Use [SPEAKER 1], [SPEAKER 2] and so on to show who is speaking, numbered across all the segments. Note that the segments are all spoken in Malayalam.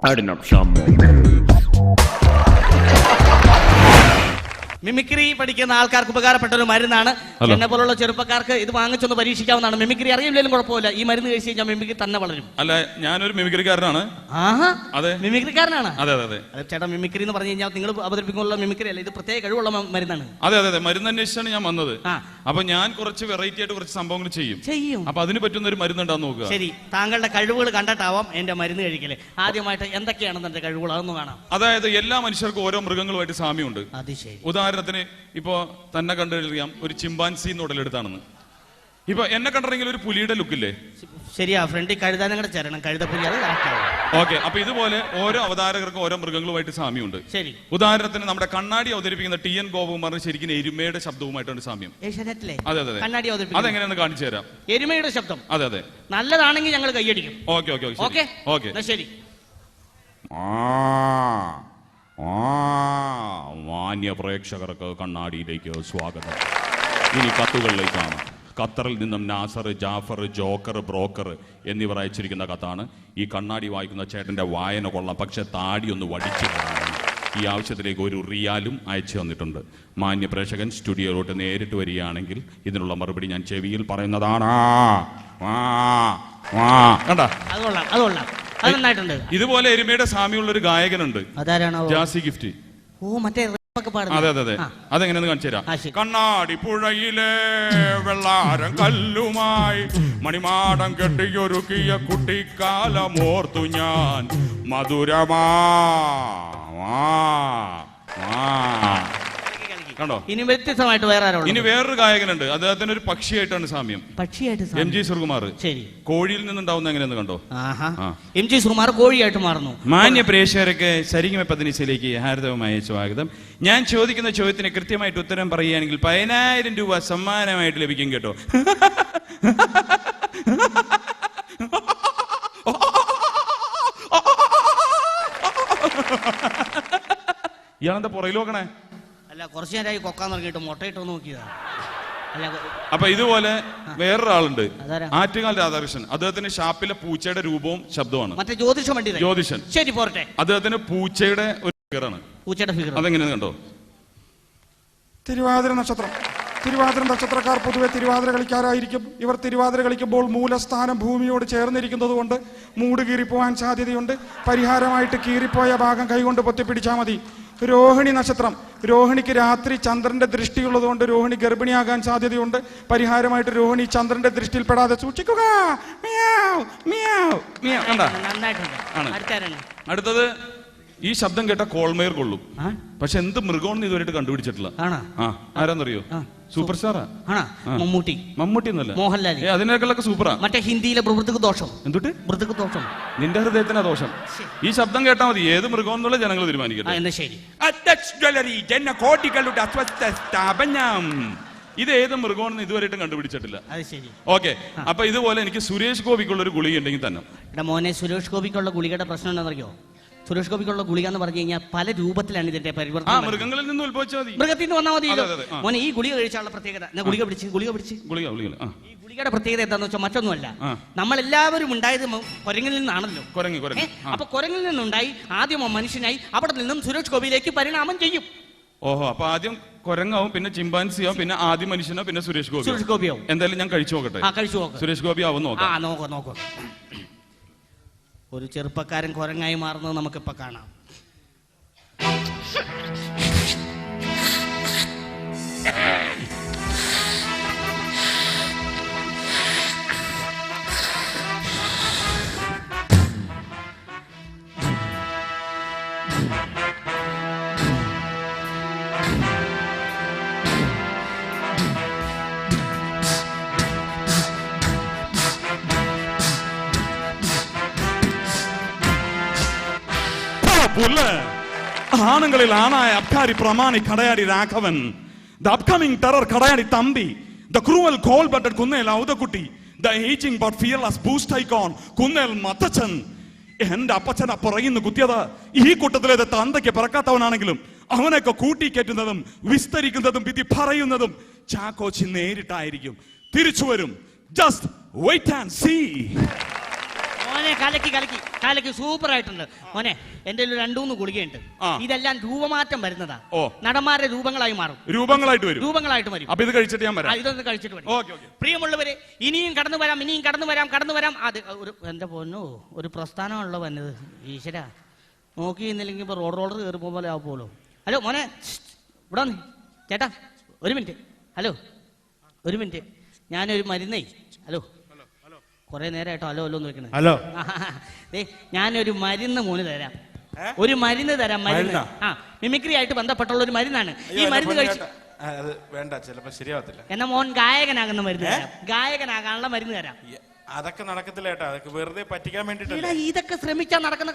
[SPEAKER 1] adding up some more.
[SPEAKER 2] Mimicry പഠിക്കുന്ന ആൾക്കാർക്ക് ഉപകാരപ്പെട്ട ഒരു മരുന്നാണ്. എന്നെ പോലുള്ള ചെറുപ്പക്കാർക്ക് ഇത് വാങ്ങിച്ചൊന്ന് പരീക്ഷിക്കാവുന്നതാണ്. മിമിക്രി അറിയില്ലെങ്കിലും കുഴപ്പമില്ല, ഈ മരുന്ന് കഴിച്ച് കഴിഞ്ഞാൽ മിമിക്രി തന്നെ വളരും.
[SPEAKER 3] അല്ല, ഞാനൊരു മിമിക്രിക്കാരനാണ്.
[SPEAKER 2] ആഹാ,
[SPEAKER 3] അതെ,
[SPEAKER 2] മിമിക്രിക്കാരനാണ്.
[SPEAKER 3] അതെ അതെ അതെ.
[SPEAKER 2] ചേട്ടാ, മിമിക്രി എന്ന് പറഞ്ഞു കഴിഞ്ഞാൽ നിങ്ങൾ അവതരിപ്പിക്കാനുള്ള മിമിക്രി അല്ല, ഇത് പ്രത്യേക കഴിവുള്ള മരുന്നാണ്.
[SPEAKER 3] അതെ അതെ അതെ, മരുന്ന് അന്വേഷിച്ചാണ് ഞാൻ വന്നത്. അപ്പൊ ഞാൻ കുറച്ച് വെറൈറ്റി ആയിട്ട് കുറച്ച് സംഭവങ്ങൾ ചെയ്യും. അപ്പൊ അതിന് പറ്റുന്ന ഒരു മരുന്ന് ഉണ്ടാവും നോക്കുക.
[SPEAKER 2] ശരി, താങ്കളുടെ കഴിവുകൾ കണ്ടിട്ടാവാം എന്റെ മരുന്ന് കഴിക്കല്. ആദ്യമായിട്ട് എന്തൊക്കെയാണ് എന്റെ കഴിവുകൾ, അതൊന്ന് കാണാം.
[SPEAKER 3] അതായത് എല്ലാ മനുഷ്യർക്കും ഓരോ മൃഗങ്ങളുമായിട്ട് സാമ്യമുണ്ട്.
[SPEAKER 2] അത് ശരി.
[SPEAKER 3] ഉദാഹരണത്തിന് ഇപ്പോ തന്നെ കണ്ടറിയാം ഒരു ചിമ്പാൻസി ഉടലെടുത്താണെന്ന്. ഇപ്പൊ എന്നെ കണ്ടിറങ്ങിയ ഒരു പുലിയുടെ ലുക്കില്ലേ?
[SPEAKER 2] ശരിയാ, ഫ്രണ്ടിൽ കഴുതാനങ്ങളുടെ ചരണം, കഴുതപ്പുലി. അത്
[SPEAKER 3] ഓക്കെ. അപ്പൊ ഇതുപോലെ ഓരോ അവതാരകർക്കും ഓരോ മൃഗങ്ങളുമായിട്ട് സാമ്യമുണ്ട്.
[SPEAKER 2] ശരി.
[SPEAKER 3] ഉദാഹരണത്തിന് നമ്മുടെ കണ്ണാടി അവതരിപ്പിക്കുന്ന ടി എൻ ഗോപകുമാറിന് ശരിക്കും എരുമയുടെ ശബ്ദവുമായിട്ടാണ് സാമ്യം. അതെ അതെ,
[SPEAKER 2] കണ്ണാടി
[SPEAKER 3] അതെങ്ങനെയാന്ന് കാണിച്ചു തരാം.
[SPEAKER 2] എരുമയുടെ ശബ്ദം.
[SPEAKER 3] അതെ അതെ,
[SPEAKER 2] നല്ലതാണെങ്കിൽ ഞങ്ങൾ കൈയടിക്കും.
[SPEAKER 3] ഓക്കെ ഓക്കെ ഓക്കെ ഓക്കെ,
[SPEAKER 2] ശരി.
[SPEAKER 3] മാന്യ പ്രേക്ഷകർക്ക് കണ്ണാടിയിലേക്ക് സ്വാഗതം. ഇനി കത്തുകളിലേക്കാണ്. ഖത്തറിൽ നിന്നും നാസർ, ജാഫർ, ജോക്കർ, ബ്രോക്കർ എന്നിവർ അയച്ചിരിക്കുന്ന കത്താണ്. ഈ കണ്ണാടി വായിക്കുന്ന ചേട്ടന്റെ വായന കൊള്ളാം, പക്ഷെ താടി ഒന്ന് വടിച്ചു തരാനാണ്. ഈ ആവശ്യത്തിലേക്ക് ഒരു റിയാലും അയച്ചു തന്നിട്ടുണ്ട്. മാന്യ പ്രേക്ഷകൻ സ്റ്റുഡിയോയിലോട്ട് നേരിട്ട് വരികയാണെങ്കിൽ ഇതിനുള്ള മറുപടി ഞാൻ ചെവിയിൽ പറയുന്നതാണ്. ഇതുപോലെ എരുമയുടെ സാമ്യമുള്ള ഒരു ഗായകനുണ്ട്. ജാസി ഗിഫ്റ്റ്. അതെ അതെ അതെ, അതെങ്ങനെയാന്ന് കാണിച്ചു തരാം. കണ്ണാടി പുഴയിലെ വെള്ളാരം കല്ലുമായി മണിമാടം കെട്ടിയൊരുക്കിയ കുട്ടിക്കാലമോർത്തു ഞാൻ മധുരമാ. കണ്ടോ?
[SPEAKER 2] ഇനി വ്യത്യസ്തമായിട്ട്
[SPEAKER 3] ഇനി വേറൊരു ഗായകനുണ്ട്. അദ്ദേഹത്തിന് ഒരു പക്ഷിയായിട്ടാണ് സാമ്യം. M G Sreekumar. കോഴിയിൽ നിന്നുണ്ടാവുന്ന എങ്ങനെയെന്ന് കണ്ടോ?
[SPEAKER 2] എം ജി ശ്രീകുമാർ കോഴിയായിട്ട് മാറുന്നു.
[SPEAKER 3] മാന്യ പ്രേക്ഷകർക്ക് സരിഗമ പതിനിശയിലേക്ക് ഹാർദവമായ സ്വാഗതം. ഞാൻ ചോദിക്കുന്ന ചോദ്യത്തിന് കൃത്യമായിട്ട് ഉത്തരം പറയുകയാണെങ്കിൽ 10,000 രൂപ സമ്മാനമായിട്ട് ലഭിക്കും കേട്ടോ. ഇയാളെന്താ പുറകിൽ നോക്കണേ?
[SPEAKER 2] അല്ല, കുറച്ചു നേരമായി കൊക്കാൻ തുടങ്ങിയിട്ട് മുട്ടയിട്ട് നോക്കിയതാ.
[SPEAKER 3] അപ്പൊ ഇതുപോലെ വേറൊരാളുണ്ട്, ആറ്റുകാൽ രാധാകൃഷ്ണൻ. അദ്ദേഹത്തിന് ഷാപ്പിലെ പൂച്ചയുടെ രൂപവും ശബ്ദമാണ്.
[SPEAKER 2] മറ്റേ ജ്യോതിഷൻ. ശരി, പോരട്ടെ.
[SPEAKER 3] അദ്ദേഹത്തിന് പൂച്ചയുടെ ഒരു ഫിഗറാണ്.
[SPEAKER 2] പൂച്ചയുടെ ഫിഗർ
[SPEAKER 3] അതെങ്ങനെയാണ് കണ്ടോ?
[SPEAKER 4] തിരുവാതിര നക്ഷത്രക്കാർ പൊതുവെ തിരുവാതിര കളിക്കാരായിരിക്കും. ഇവർ തിരുവാതിര കളിക്കുമ്പോൾ മൂലസ്ഥാനം ഭൂമിയോട് ചേർന്നിരിക്കുന്നത് കൊണ്ട് മൂട് കീറിപ്പോവാൻ സാധ്യതയുണ്ട്. പരിഹാരമായിട്ട് കീറിപ്പോയ ഭാഗം കൈകൊണ്ട് പൊത്തിപ്പിടിച്ചാൽ മതി. രോഹിണി നക്ഷത്രം. രോഹിണിക്ക് രാത്രി ചന്ദ്രന്റെ ദൃഷ്ടിയുള്ളത് കൊണ്ട് രോഹിണി ഗർഭിണിയാകാൻ സാധ്യതയുണ്ട്. പരിഹാരമായിട്ട് രോഹിണി ചന്ദ്രന്റെ ദൃഷ്ടിയിൽപ്പെടാതെ സൂക്ഷിക്കുക.
[SPEAKER 3] അടുത്തത്, ഈ ശബ്ദം കേട്ട കോൾമേർ കൊള്ളും. പക്ഷെ എന്ത് മൃഗമാണെന്ന് ഇതുവരെയായിട്ട് കണ്ടുപിടിച്ചിട്ടില്ല. ആരാന്നറിയോ? സൂപ്പർ സ്റ്റാറാ.
[SPEAKER 2] മമ്മൂട്ടി
[SPEAKER 3] എന്നല്ല,
[SPEAKER 2] മോഹൻലാൽ.
[SPEAKER 3] അതിനേക്കാളൊക്കെ സൂപ്പറാ.
[SPEAKER 2] മറ്റേ ഹിന്ദിയിലെ മൃദുക്ക് ദോഷം.
[SPEAKER 3] എന്തുട്ട്?
[SPEAKER 2] മൃദുക്ക് ദോഷം.
[SPEAKER 3] നിന്റെ ഹൃദയത്തിനാ ദോഷം. ഈ ശബ്ദം കേട്ടാ മതി ഏത് മൃഗം എന്നുള്ള ജനങ്ങൾ തീരുമാനിക്കട്ടെ.
[SPEAKER 2] ശരി.
[SPEAKER 3] ഇത് ഏത് മൃഗമാണെന്ന് ഇതുവരെയായിട്ടും കണ്ടുപിടിച്ചിട്ടില്ല. ഓക്കെ. അപ്പൊ ഇതുപോലെ എനിക്ക് സുരേഷ് ഗോപിക്കുള്ള ഒരു ഗുളിക ഉണ്ടെങ്കിൽ തന്നെ.
[SPEAKER 2] മോനെ, സുരേഷ് ഗോപിക്കുള്ള ഗുളികയുടെ പ്രശ്നം എന്താണെന്നറിയോ? സുരേഷ് ഗോപിക്കുള്ള ഗുളിക എന്ന് പറഞ്ഞു കഴിഞ്ഞാൽ പല രൂപത്തിലാണ് ഇതിന്റെ പരിവർത്തനം.
[SPEAKER 3] മൃഗങ്ങളിൽ നിന്ന് ഉത്ഭവിച്ചാൽ മതി,
[SPEAKER 2] മൃഗത്തിൽ നിന്ന് വന്നാൽ മതി. മോനെ, ഈ ഗുളിക കഴിച്ചാലുള്ള പ്രത്യേകത, ഗുളിക പിടിച്ച് ഈ ഗുളികയുടെ പ്രത്യേകത എന്താന്ന് വെച്ചാൽ മറ്റൊന്നുമല്ല, നമ്മളെല്ലാവരും ഉണ്ടായത് കുരങ്ങിൽ നിന്നാണല്ലോ. അപ്പൊ കുരങ്ങിൽ നിന്നുണ്ടായി ആദ്യം മനുഷ്യനായി, അവിടെ നിന്നും സുരേഷ് ഗോപിയിലേക്ക് പരിണാമം ചെയ്യും.
[SPEAKER 3] ഓഹോ, അപ്പൊ ആദ്യം കുരങ്ങാവും, പിന്നെ ചിമ്പാൻസിയാവും, പിന്നെ ആദ്യം മനുഷ്യനോ, പിന്നെ സുരേഷ് ഗോപിയാവും. എന്തായാലും ഞാൻ കഴിച്ചു നോക്കട്ടെ. സുരേഷ് ഗോപി ആവും നോക്കാം.
[SPEAKER 2] ഒരു ചെറുപ്പക്കാരൻ കുരങ്ങായി മാറുന്നത് നമുക്കിപ്പോ കാണാം.
[SPEAKER 3] ആണുങ്ങളിൽ ആണായ അബ്കാരി പ്രമാണി Kadayadi Raghavan, the upcoming terror Kadayadi Thampi, the cruel cold blooded Kunnel Outhakutty, the aging but fearless boost icon Kunnel Mathachan. എന്റെ അപ്പച്ചനെ പറയുന്നു കുത്തിയത്. ഈ കൂട്ടത്തിലേത് തന്തയ്ക്ക് പിറക്കാത്തവനാണെങ്കിലും അവനൊക്കെ കൂട്ടിക്കേറ്റുന്നതും വിസ്തരിക്കുന്നതും വിധി പറയുന്നതും ചാക്കോച്ചി നേരിട്ടായിരിക്കും. തിരിച്ചു വരും. Just wait and see.
[SPEAKER 2] മോനെ കലക്കി കലക്കി കലക്കി സൂപ്പർ ആയിട്ടുണ്ട് മോനെ. എന്റെ 2-3 ഗുളികയുണ്ട്. ഇതെല്ലാം രൂപമാറ്റം വരുന്നതാ. നടന്മാരുടെ രൂപങ്ങളായി മാറും. രൂപങ്ങളായിട്ട് വരും.
[SPEAKER 3] അപ്പൊ ഇത് കഴിച്ചിട്ട് ഞാൻ വരാം.
[SPEAKER 2] ഇതൊന്ന് കഴിച്ചിട്ട് വരും. പ്രിയമുള്ളവരെ, ഇനിയും കടന്നു വരാം. അത് എന്റെ പൊന്നോ, ഒരു പ്രസ്ഥാനമാണല്ലോ വന്നത്. ഈശ്വര, നോക്കി ഇന്നില്ലെങ്കിൽ ഇപ്പൊ റോളർ കയറി പോലെ ആവുമല്ലോ. ഹലോ മോനെ, ഇവിടെ വന്ന് ചേട്ടാ, ഒരു മിനിറ്റ്. ഹലോ, ഒരു മിനിറ്റ്. ഞാനൊരു മരുന്നേ. ഹലോ, കുറെ നേരമായിട്ടോ ഹലോ ഹലോ എന്ന് വെക്കണേ.
[SPEAKER 1] ഹലോ,
[SPEAKER 2] ഞാനൊരു മരുന്ന് മോന് തരാം. ഒരു മരുന്ന് തരാം. മരുന്ന് മിമിക്രി ആയിട്ട് ബന്ധപ്പെട്ടുള്ള ഒരു മരുന്നാണ്. ഈ മരുന്ന് കഴിച്ചു
[SPEAKER 1] വേണ്ട, ചിലപ്പോ ശരിയാവത്തില്ല.
[SPEAKER 2] എന്നാ മോൻ ഗായകനാകുന്ന മരുന്ന് തരാം. ഗായകനാകാനുള്ള മരുന്ന് തരാം.
[SPEAKER 1] അതൊക്കെ നടക്കത്തില്ല ഏട്ടാ, അതൊക്കെ വെറുതെ പറ്റിക്കാൻ വേണ്ടിട്ട്.
[SPEAKER 2] ഇതൊക്കെ ശ്രമിച്ചാൽ നടക്കുന്ന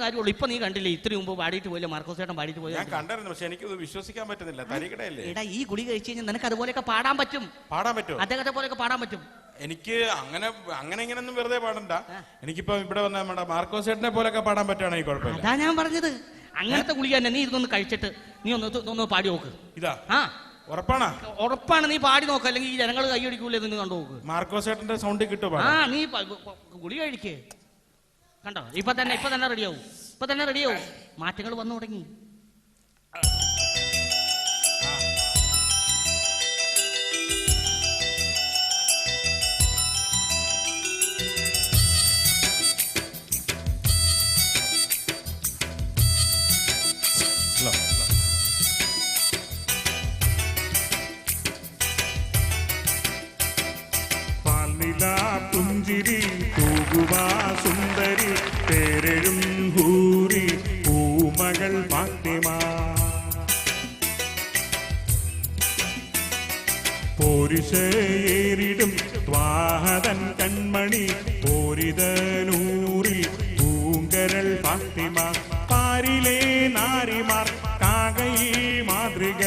[SPEAKER 2] കാര്യമുള്ളൂ. ഇപ്പൊ നീ കണ്ടില്ലേ, ഇത്രയും മുമ്പ് പാടിയിട്ട് പോയില്ല, മാർക്കോസ് ചേട്ടൻ പാടിയിട്ട് പോയി.
[SPEAKER 1] ഞാൻ കണ്ടായിരുന്നു, പക്ഷെ എനിക്ക് വിശ്വസിക്കാൻ പറ്റുന്നില്ല. തരികടയല്ലേ.
[SPEAKER 2] എടാ, ഈ ഗുളി കഴിച്ചു കഴിഞ്ഞാൽ നിനക്ക് അതുപോലെയൊക്കെ പാടാൻ പറ്റും. അദ്ദേഹത്തെ പോലെയൊക്കെ പാടാൻ പറ്റും.
[SPEAKER 1] എനിക്ക് അങ്ങനെ ഇങ്ങനൊന്നും വെറുതെ പാടണ്ട. എനിക്കിപ്പോ ഇവിടെ വന്ന നമ്മുടെ മാർക്കോസ് ചേട്ടനെ പോലൊക്കെ പാടാൻ പറ്റുവാണെങ്കിൽ കുഴപ്പമില്ല.
[SPEAKER 2] അതാ ഞാൻ പറഞ്ഞത്, അങ്ങനത്തെ ഗുളിക തന്നെ. നീ ഇതൊന്ന് കഴിച്ചിട്ട് നീ ഒന്ന് പാടി നോക്ക്.
[SPEAKER 1] ഇതാ ഉറപ്പാണ്.
[SPEAKER 2] നീ പാടി നോക്ക്, അല്ലെങ്കിൽ ഈ ജനങ്ങൾ കൈയടിക്കൂലേ എന്ന് കണ്ടു നോക്ക്.
[SPEAKER 1] മാർക്കോസ് ചേട്ടന്റെ സൗണ്ട് കിട്ടും.
[SPEAKER 2] നീ ഗുളി കഴിക്കേ. കണ്ടോ, ഇപ്പൊ തന്നെ റെഡിയാവും. മാറ്റങ്ങൾ വന്നു തുടങ്ങി.
[SPEAKER 5] പുഞ്ചിരി തൂകുവാ സുന്ദരി പേരെഴും ഹൂറി പൂമകൾ ഫാത്തിമ പോരിശേറിടും ത്വാഹതൻ കൺമണി പോരിതനൂറിൽ പൂങ്കരൾ ഫാത്തിമ പാരിലെ നാരിമാർ കാകയിൽ മാതൃക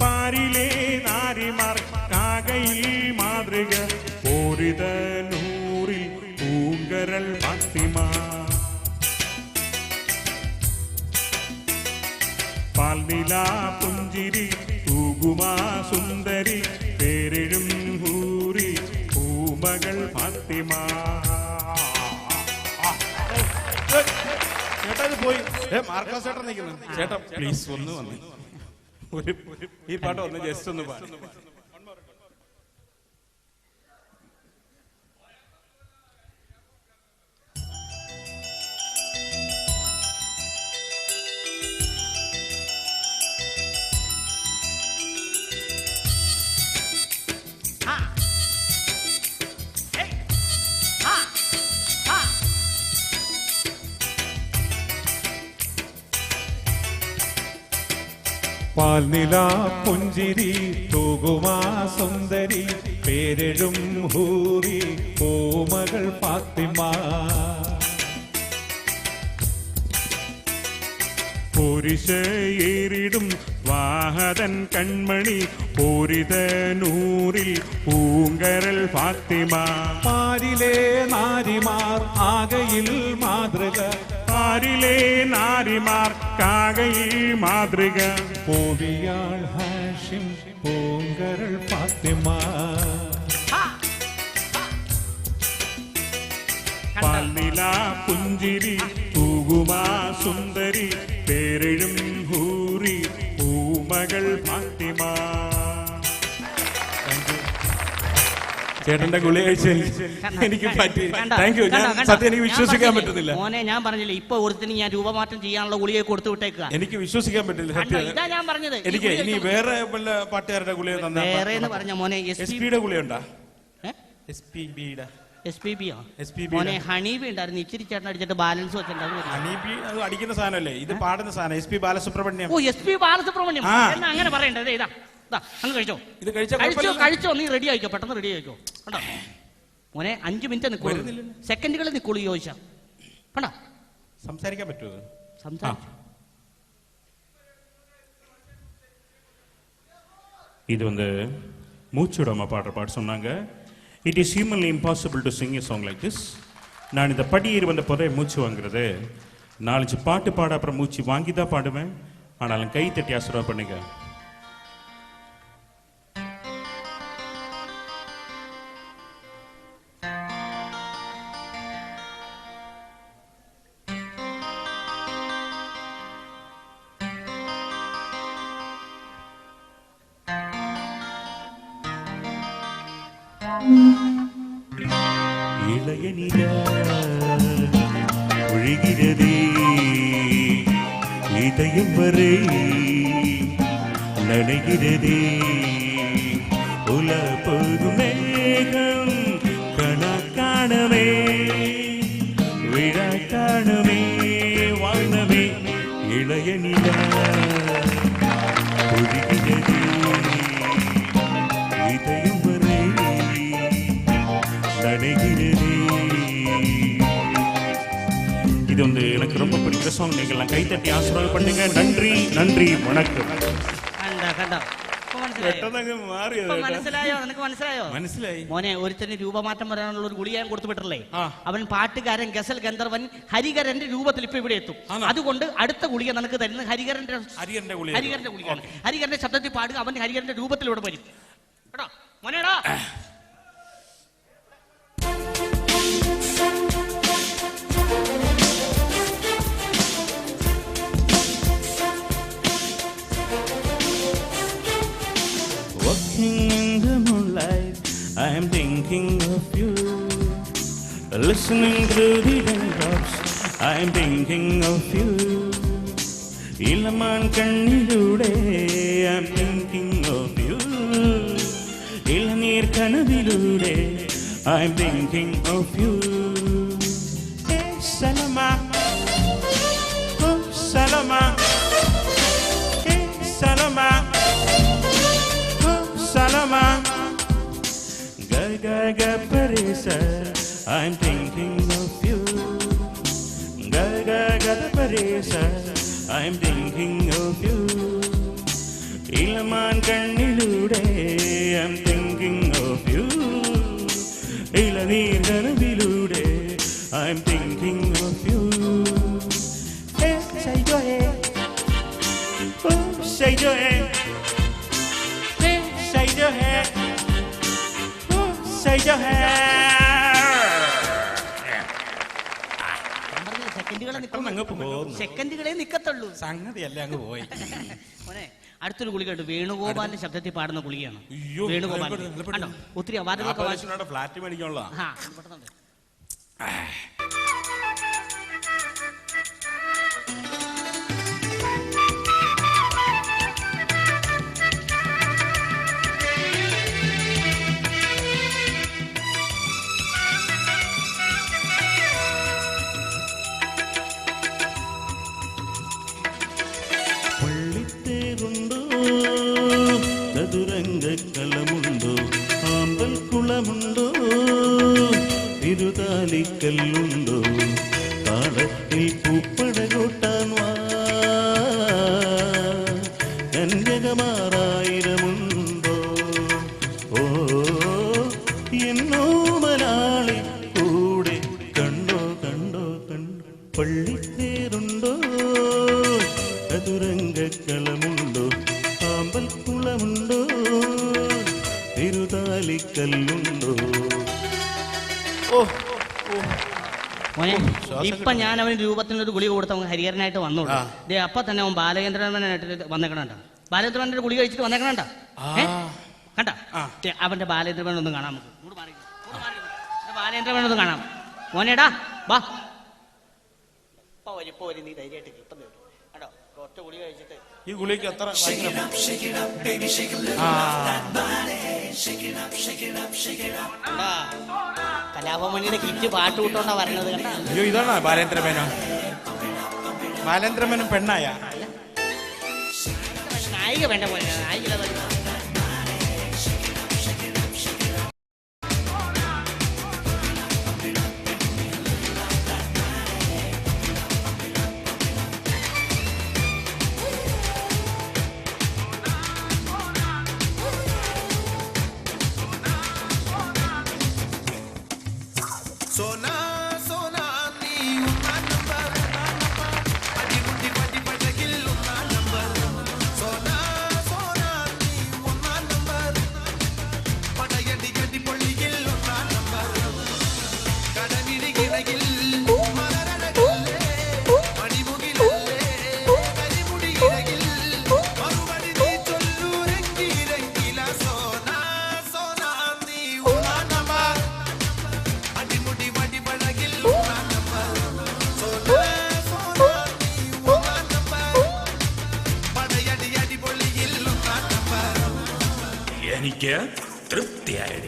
[SPEAKER 5] പാരിലെ നാരിമാർ കാകയിൽ മാതൃക പോരിതനൂറിൽ പൂങ്കരൾ ഫാത്തിമ പാൽനില പുഞ്ചിരി തൂകുമാ സുന്ദരി പേരെഴും ഹൂറി പൂമകൾ ഫാത്തിമ.
[SPEAKER 1] ചേട്ടാ ഇത് പോയി. മാർക്കോസ് ചേട്ടൻ നിൽക്കുന്നു. ചേട്ടാ പ്ലീസ് ഒന്ന് വന്നു ഈ പാട്ട് ഒന്ന് ജസ്റ്റ് ഒന്ന് പാടി.
[SPEAKER 5] പാൽനില പുഞ്ചിരി തൂകുമാ സുന്ദരി പേരെഴും ഹൂറി പൂമകൾ ഫാത്തിമ പോരിശേറിടും വാഹതൻ കൺമണി പോരിതനൂറിൽ പൂങ്കരൾ ഫാത്തിമ പാരിലെ നാരിമാർ ആകയിൽ മാതൃക പാരിലെ നാരിമാർ കാകയിൽ മാതൃക പോവിയാൾ ഹാഷിം പൂങ്കരൾ ഫാത്തിമ പാൽനില പുഞ്ചിരി തൂകുമാ സുന്ദരി പേരെഴും ഹൂറി പൂമകൾ ഫാത്തിമ.
[SPEAKER 1] ചേട്ടന്റെ ഗുളി കഴിച്ച് എനിക്ക് പറ്റി. Thank you. സത്യം എനിക്ക് വിശ്വസിക്കാൻ പറ്റുന്നില്ല.
[SPEAKER 2] മോനെ, ഞാൻ പറഞ്ഞില്ല, ഇപ്പൊ ഒരുത്തിന് ഞാൻ രൂപമാറ്റം ചെയ്യാനുള്ള ഗുളിയെ കൊടുത്തു വിട്ടേക്കുക.
[SPEAKER 1] എനിക്ക് വിശ്വസിക്കാൻ പറ്റില്ല സത്യം.
[SPEAKER 2] ഇതാ ഞാൻ പറഞ്ഞത്.
[SPEAKER 1] എനിക്ക് ഇനി വേറെ വല്ല പാട്ടുകാരുടെ ഗുളിയെ
[SPEAKER 2] വേറെ എന്ന് പറഞ്ഞ മോനെ,
[SPEAKER 1] എസ്പിയുടെ ഗുളിയുണ്ടോ?
[SPEAKER 2] മോനെ ഹണീബി ഉണ്ടായിരുന്നു. ഇച്ചിരി ചേട്ടൻ അടിച്ചിട്ട് ബാലൻസ് വെച്ചിട്ടുണ്ടായിരുന്നു.
[SPEAKER 1] ഹണീബി അത് അടിക്കുന്ന സാധനമല്ലേ, ഇത് പാടുന്ന സാധനം. S P Balasubrahmanyam.
[SPEAKER 2] ഓ, എസ് പി ബാലസുബ്രഹ്മണ്യം എന്നാ അങ്ങനെ പറയണ്ടേ. ഇതാ അങ്ങ് കഴിച്ചോ.
[SPEAKER 1] ഇത്
[SPEAKER 2] കഴിച്ചോ. നീ റെഡി ആയിക്കോ, പെട്ടെന്ന് റെഡി ആയിക്കോ. കണ്ടോ മോനെ, 5 മിനിറ്റ് നിൽക്കുള്ളൂ, സെക്കൻഡുകളിൽ നിൽക്കുള്ളൂ. ചോദിച്ചാ കണ്ടോ,
[SPEAKER 1] സംസാരിക്കാൻ പറ്റുമോ?
[SPEAKER 2] സംസാരിച്ചു.
[SPEAKER 5] இது மூச்சு விடாம பாடுற பாட்டு சொன்னாங்க. It is humanly impossible to Singh a song like this. நான் இந்த படியேறி வந்த போதே மூச்சு வாங்குறது 4-5 பாட்டு பாட அப்புறம் மூச்சு வாங்கி தான் பாடுவேன். ஆனாலும் கை தட்டி ஆசீர்வாதம் பண்ணுங்க. பொழிகிறதே இதயம் வரை நனைகிறதே உல போகும் மேகம் கணக்கானமே விழா காணமே வானமே இளைய நிலா பொழிகிறதே இதயம் வரை நனைகிறதே. இது வந்து எனக்கு ரொம்ப பிடிக்கிற சாங். நீங்கள்லாம் கைத்தட்டி ஆசீர்வாதம் பண்ணுங்க. நன்றி நன்றி வணக்கம்.
[SPEAKER 2] കണ്ടോ കണ്ടോ
[SPEAKER 1] പെട്ടെന്നങ്ങ് മാറിയോ ചേട്ടാ?
[SPEAKER 2] മനസ്സിലായോ? നിനക്ക് മനസ്സിലായോ?
[SPEAKER 1] മനസ്സിലായി.
[SPEAKER 2] മോനെ ഒരുത്തന് രൂപമാറ്റം വരാനുള്ള ഒരു ഗുളിക ഞാൻ കൊടുത്തു വിട്ടല്ലേ? അവൻ പാട്ടുകാരൻ ഗസൽ ഗന്ധർവൻ ഹരിഹരന്റെ രൂപത്തിൽ ഇപ്പൊ ഇവിടെ എത്തും. അതുകൊണ്ട് അടുത്ത ഗുളിക നിനക്ക് തരുന്നത് ഹരിഹരന്റെ ഗുളികയാണ്. ഹരിഹരന്റെ ശബ്ദത്തിൽ പാടുക, അവൻ ഹരിഹരന്റെ രൂപത്തിൽ ഇവിടെ വരും കേട്ടോ മോനേടാ.
[SPEAKER 5] Walking in the moonlight, I am thinking of you. Listening through the raindrops, I am thinking of you. ഇളമാൻ കണ്ണിലൂടെ I am thinking of you. ഇളനീർ കനവിലൂടെ I am thinking of you. Hey Salama, oh Salama, hey Salama. Salama, ga ga ga parisa, I'm thinking of you. Ga ga ga parisa, I'm thinking of you. Ilaman kannilude, I'm thinking of you. Ilanir kanavilude, I'm thinking of you. Hey, say yo hey, oh say yo hey. Say your hair, say your hair.
[SPEAKER 2] സെക്കൻഡുകളെ നിക്കത്തുള്ളൂ.
[SPEAKER 1] സംഗതിയല്ല അങ്ങ് പോയി.
[SPEAKER 2] മോനെ അടുത്തൊരു ഗുളികയുണ്ട്. വേണുഗോപാലിന്റെ ശബ്ദത്തിൽ പാടുന്ന ഗുളികയാണ്. വേണുഗോപാൽ ഒത്തിരി അവാർഡുകളൊക്കെ
[SPEAKER 1] ഫ്ലാറ്റ് മേടിക്കാനുള്ള.
[SPEAKER 5] ചതുരംഗക്കളമുണ്ടോ ആമ്പൽ കുളമുണ്ടോ തിരുതാലിക്കല്ലുണ്ടോ താളത്തിൽ പൂപ്പട കൊട്ടാൻ വാ കന്യകമാറായിരമുണ്ടോ ഓ എന്നോ മലയാളി കൂടെ കണ്ടോ കണ്ടോ കണ്ടോ പള്ളിത്തേരുണ്ടോ ചതുരംഗക്കളമുണ്ടോ ആമ്പൽ കുളമുണ്ടോ തിരുതാലിക്കല്ലുണ്ടോ.
[SPEAKER 2] മോനെ ഇപ്പൊ ഞാൻ അവന് രൂപത്തിനൊരു ഗുളിക കൊടുത്ത അവൻ ഹരിഹരനായിട്ട് വന്നോളൂ. അപ്പൊ തന്നെ അവൻ ബാലചന്ദ്രനായിട്ട് വന്നേക്കണണ്ട. ബാലചന്ദ്രന്റെ ഗുളിക കഴിച്ചിട്ട് വന്നേക്കണണ്ട. കണ്ട അവന്റെ ബാലചന്ദ്രൻ ഒന്നും കാണാം. നമുക്ക് ബാലചന്ദ്രൻ ഒന്നും കാണാം. മോനേടാ വാ ഇപ്പൊ വരും. നീ ധൈര്യമായിട്ട് ഇപ്പം കണ്ടോ ഒറ്റ ഗുളിക കഴിച്ചിട്ട്
[SPEAKER 1] ഈ ഗുളിക്ക് എത്ര
[SPEAKER 2] കലാഭവനിയുടെ കിറ്റ് പാട്ട് കൂട്ടോണ്ടാ വരണത് കണ്ട.
[SPEAKER 1] അയ്യോ ഇതാണോ ബാലേന്ദ്രമേനോ? ബാലേന്ദ്രമേനോ പെണ്ണായ
[SPEAKER 2] നായിക വേണ്ട പോലെ നായിക.
[SPEAKER 6] Sona, sona, ni una number, adi buddhi padi padagil una number. Sona, sona, ni
[SPEAKER 7] എനിക്ക് തൃപ്തിയായി.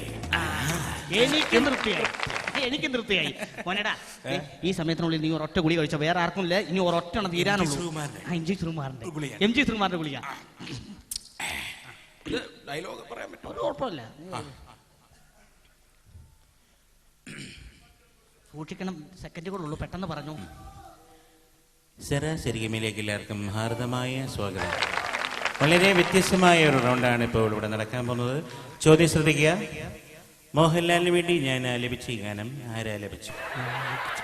[SPEAKER 2] എനിക്കും തൃപ്തിയായി. മോനെടാ, ഈ സമയത്തിനുള്ളിൽ നീ ഒരൊറ്റ ഗുളിക കഴിച്ചോ, വേറെ ആർക്കും ഇല്ല, ഇനി ഒരൊറ്റ തീരാനുള്ളൂ. എം ജി ശ്രീകുമാറിന്റെ ഗുളിക.
[SPEAKER 1] ഡയലോഗ് പറയാൻ പറ്റും,
[SPEAKER 2] കുഴപ്പമില്ല. സൂക്ഷിക്കണം, സെക്കൻഡുകളുള്ളൂ, പെട്ടെന്ന് പറഞ്ഞു.
[SPEAKER 8] ശരാശരി ഗെയിമിലേക്ക് എല്ലാവർക്കും ഹാർദമായ സ്വാഗതം. വളരെ വ്യത്യസ്തമായ ഒരു റൗണ്ടാണ് ഇപ്പോൾ ഇവിടെ നടക്കാൻ പോകുന്നത്. ചോദ്യം ശ്രദ്ധിക്കുക. മോഹൻലാലിന് വേണ്ടി ഞാൻ ആലപിച്ച ഈ ഗാനം ആരാലപിച്ചു?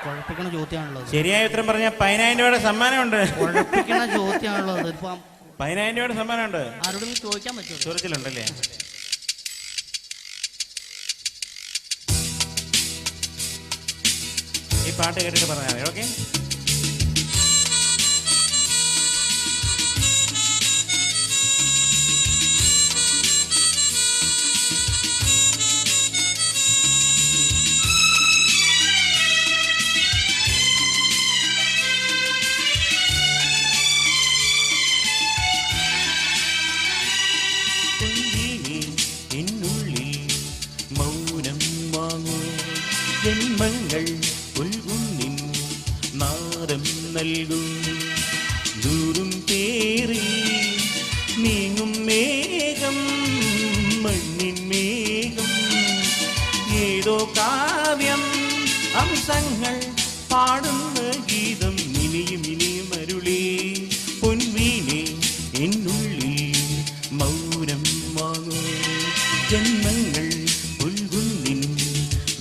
[SPEAKER 2] കുഴപ്പിക്കണ ചോദ്യമാണല്ലോ.
[SPEAKER 8] ശരിയായ ഉത്തരം പറഞ്ഞാൽ 10,000 രൂപയുടെ സമ്മാനമുണ്ട്.
[SPEAKER 2] കുഴപ്പിക്കണ ചോദ്യമാണല്ലോ.
[SPEAKER 8] 10,000 രൂപയുടെ സമ്മാനമുണ്ട്.
[SPEAKER 2] ആരോടും ചോദിക്കാൻ പറ്റുമോ?
[SPEAKER 8] ചോദ്യത്തിലുണ്ടല്ലേ? ഈ പാട്ട് കേട്ടിട്ട് പറഞ്ഞാൽ മതി. ഓക്കെ. എന്നുള്ളിൽ മൗനം വാങ്ങൂ, ജന്മങ്ങൾ ഉൾകുന്നിൻ നാദം നൽകും. ദൂരും പേറി നീങ്ങും മേഘം, മണ്ണിൻ മേഘം, ഏതോ കാവ്യം അംശങ്ങൾ പാടുന്ന ഗീതം ഇനിയും ഇനിയും അരുളി. പൊൻവീണേ എന്നുള്ളിൽ മൗനം വാങ്ങൂ, ജന്മങ്ങൾ ഉൾകുന്നിൻ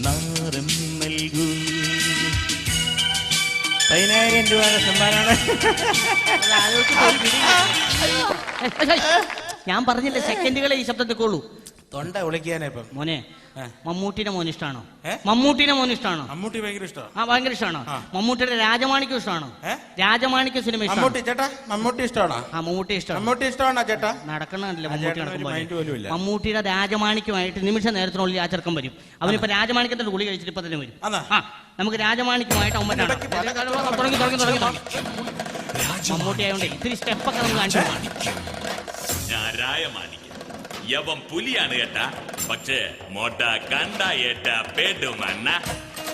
[SPEAKER 8] നാദം നൽകൂ. 10,000 രൂപയുടെ സമ്മാനമാണ്.
[SPEAKER 2] ഞാൻ പറഞ്ഞില്ലേ, സെക്കൻഡുകളെ ഈ ശബ്ദത്തേക്കുള്ളൂ.
[SPEAKER 8] തൊണ്ട വിളിക്കാനാ ഇപ്പം.
[SPEAKER 2] മോനെ, മമ്മൂട്ടിനെ മോൻ ഇഷ്ടമാണോ? മമ്മൂട്ടിനെ മോൻ ഇഷ്ടമാണോ?
[SPEAKER 8] മമ്മൂട്ടി ഭയങ്കര ഇഷ്ടമാണ്.
[SPEAKER 2] ആ, ഭയങ്കര ഇഷ്ടമാണോ? മമ്മൂട്ടിയുടെ രാജമാണിക്യം ഇഷ്ടമാണോ? രാജമാണിക്യ സിനിമ
[SPEAKER 8] മമ്മൂട്ടി ചേട്ടാ, മമ്മൂട്ടി ഇഷ്ടമാണോ?
[SPEAKER 2] ആ, മമ്മൂട്ടി ഇഷ്ടമാണ്.
[SPEAKER 8] മമ്മൂട്ടി ഇഷ്ടമാണോ ചേട്ടാ?
[SPEAKER 2] നടക്കണല്ലേ
[SPEAKER 8] മമ്മൂട്ടി.
[SPEAKER 2] മമ്മൂട്ടിയുടെ രാജമാണിക്യമായിട്ട് നിമിഷ നേരത്തിനുള്ളിൽ ആ ചെറുക്കം വരും. അവനിപ്പോ രാജമാണിക്യത്തിന്റെ ഗുളി കഴിച്ചിട്ട് ഇപ്പൊ തന്നെ വരും. ആ, നമുക്ക് രാജമാണിക്യമായിട്ട് അവൻ മമ്മൂട്ടി ആയതുകൊണ്ട് ഇത്തിരി സ്റ്റെപ്പൊക്കെ നമുക്ക് കാണിച്ചു.
[SPEAKER 7] ഞാൻ രായമാണിക്യം, യവൻ പുലിയാണ് കേട്ടാ, പക്ഷേ മൊട്ട കണ്ട ഏട്ട പേടുമണ്ണ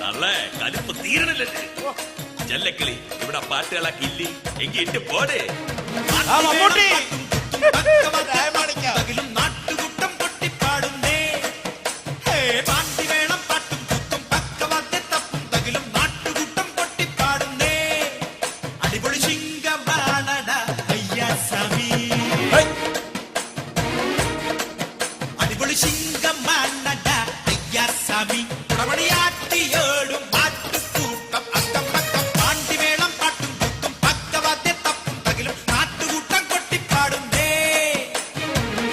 [SPEAKER 7] തള്ളേ കലിപ്പ് തീരണല്ലേ. ജല്ലക്കിളി ഇവിടെ പാട്ടുകളാക്കില്ലേ എങ്കി ഇട്ട് പോടെ.
[SPEAKER 6] മമ്മൂട്ടി നാട്ടുകൂട്ടം പൊട്ടിപ്പാടുന്നേ, പാട്ടി വേണം പാട്ടും കുത്തും പക്കവാദ്യ തപ്പും തകിലും നാട്ടുകൂട്ടം പൊട്ടിപ്പാടുന്നേ. അടിപൊളി ശിങ്കമാണട അയ്യാ സ്വാമി, അടിപൊളി ശിങ്കമാണട അയ്യാ സ്വാമി. ഉടമണിയാട്ടിയോടും പാട്ടുകൂട്ടം അക്കം പക്കം പാണ്ടി വേണം പാട്ടും കുത്തും പക്കവാദ്യ തപ്പും തകിലും നാട്ടുകൂട്ടം കൊട്ടിപ്പാടുന്നേ.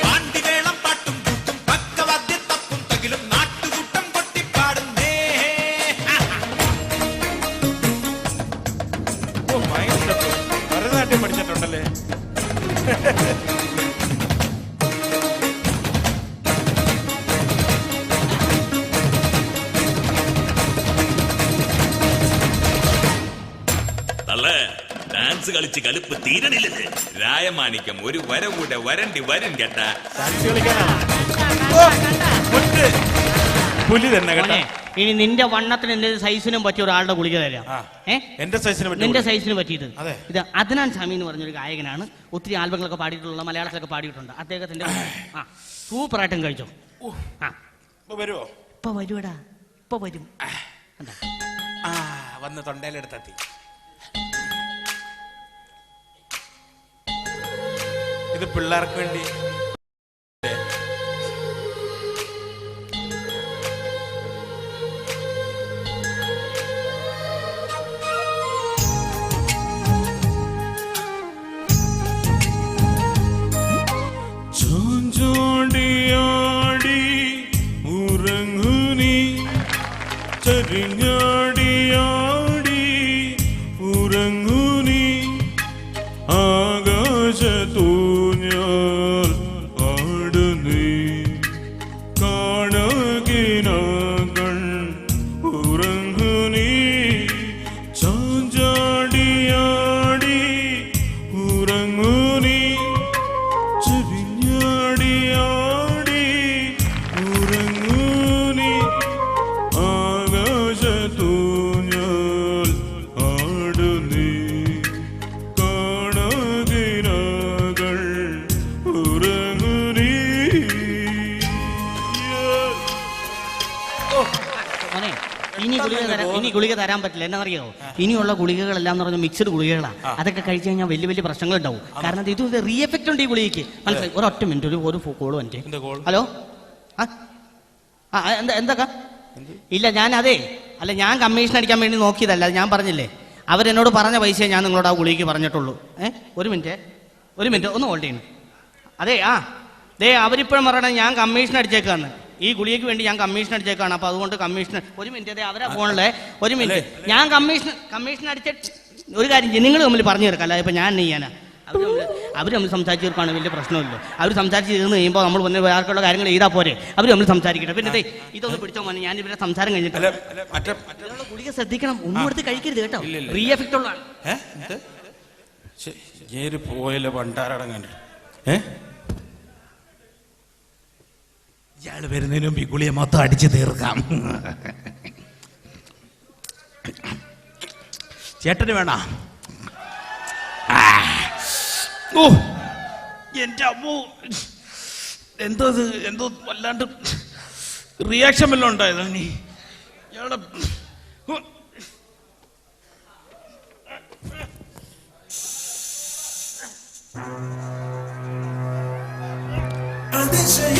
[SPEAKER 6] പാണ്ടി വേളം പാട്ടും കുത്തും പക്കവാദ്യ തപ്പും തകിലും നാട്ടുകൂട്ടം കൊട്ടിപ്പാടുന്നേ.
[SPEAKER 8] ഭരതനാട്യം പഠിച്ചിട്ടുണ്ടല്ലേ?
[SPEAKER 7] തള്ളേ ഡാൻസ് കളിച്ച് കലിപ്പ് തീരണില്ലേ. രായമാണിക്യം ഒരു വരം കൂടെ വരണ്ടി വരും കേട്ടാ.
[SPEAKER 8] പുലി തന്നെ കേട്ടാ.
[SPEAKER 2] മോനെ, ഇനി നിന്റെ വണ്ണത്തിന് എന്റെ സൈസിനും പറ്റിയ ഒരാളുടെ ഗുളിക തരാം.
[SPEAKER 8] എന്റെ സൈസിന്
[SPEAKER 2] നിന്റെ സൈസിന് പറ്റിയത്
[SPEAKER 8] അതെ.
[SPEAKER 2] ഇത് അദ്നാൻ സ്വാമി എന്ന് പറഞ്ഞൊരു ഗായകനാണ്. ഒത്തിരി ആൽബങ്ങളൊക്കെ പാടിയിട്ടുള്ള, മലയാളത്തിലൊക്കെ പാടിയിട്ടുണ്ട്. അദ്ദേഹത്തിന്റെ സൂപ്പറായിട്ടും കഴിച്ചോ.
[SPEAKER 8] വരുമോ?
[SPEAKER 2] ഇപ്പൊ വരുവടാ, ഇപ്പൊ വരും.
[SPEAKER 8] വന്ന് തൊണ്ടയിലെടുത്തെത്തി. ഇത് പിള്ളേർക്ക് വേണ്ടി.
[SPEAKER 5] ചാഞ്ചാടിയാടി ഉറങ്ങുനി, ചരിഞ്ഞാടിയാടി ഉറങ്ങുനി, ആകാശത്തൂഞ്ഞാൽ
[SPEAKER 2] ഈ ഗുളിക തരാൻ പറ്റില്ല. എന്നറിയോ, ഇനിയുള്ള ഗുളികകളെല്ലാം എന്ന് പറഞ്ഞാൽ മിക്സഡ് ഗുളികകളാണ്. അതൊക്കെ കഴിച്ചു കഴിഞ്ഞാൽ വലിയ വലിയ പ്രശ്നങ്ങൾ ഉണ്ടാവും. കാരണം ഇത് റീ എഫക്റ്റ് ഉണ്ട് ഈ ഗുളികയ്ക്ക്. മനസ്സിലായി? ഒരൊറ്റ മിനിറ്റ്, ഒരു കോള് വന്നിട്ട്. ഹലോ, എന്തൊക്കെ ഇല്ല, ഞാൻ കമ്മീഷൻ അടിക്കാൻ വേണ്ടി നോക്കിയതല്ല. ഞാൻ പറഞ്ഞില്ലേ, അവരെന്നോട് പറഞ്ഞ പൈസയെ ഞാൻ നിങ്ങളോട് ആ ഗുളികയ്ക്ക് പറഞ്ഞിട്ടുള്ളൂ. ഒരു മിനിറ്റ് ഒന്ന് ഹോൾഡ് ചെയ്യണം. അവരിപ്പോഴും പറയണേ ഞാൻ കമ്മീഷൻ അടിച്ചേക്കാന്ന്. ഈ ഗുളികയ്ക്ക് വേണ്ടി ഞാൻ കമ്മീഷൻ അടിച്ചേക്കാണ്. അപ്പൊ അതുകൊണ്ട് കമ്മീഷൻ ഒരു മിനിറ്റ്, അവരാ ഫോണിലെ ഒരു മിനിറ്റ്. ഞാൻ കമ്മീഷൻ അടിച്ചിട്ട് ഒരു കാര്യം നിങ്ങൾ തമ്മിൽ പറഞ്ഞു തീർക്കാം. അല്ല ഇപ്പൊ ഞാൻ ചെയ്യാനാ. അവർ തമ്മിൽ സംസാരിച്ച് തീർക്കാണ്, വലിയ പ്രശ്നമില്ല. അവർ സംസാരിച്ച് തീർന്ന് കഴിയുമ്പോൾ നമ്മൾ വന്ന് വേർക്കുള്ള കാര്യങ്ങൾ ചെയ്താൽ പോരെ. അവർ തമ്മിൽ സംസാരിക്കട്ടെ. പിന്നെ ഇതൊന്ന് പിടിച്ചോ മോനെ, ഞാൻ ഇവരെ സംസാരം കഴിഞ്ഞിട്ട്. ഗുളിക ശ്രദ്ധിക്കണം, ഒന്നും എടുത്ത് കഴിക്കരുത് കേട്ടോ. റീ എഫക്റ്റ് ഉള്ളതാണ്.
[SPEAKER 1] പോയല്ലോ പണ്ടാരടങ്ങാൻ. ഇയാള് വരുന്നതിന് മുമ്പ് ഈ ഗുളിയെ മൊത്തം അടിച്ചു തീർക്കാം. ചേട്ടന് വേണ? ഓ എന്റെ അമ്മോ, എന്തോ വല്ലാണ്ട് റിയാക്ഷൻ വല്ലതും ഉണ്ടായതാ? നീ ഇയാളെ
[SPEAKER 6] അതിശയ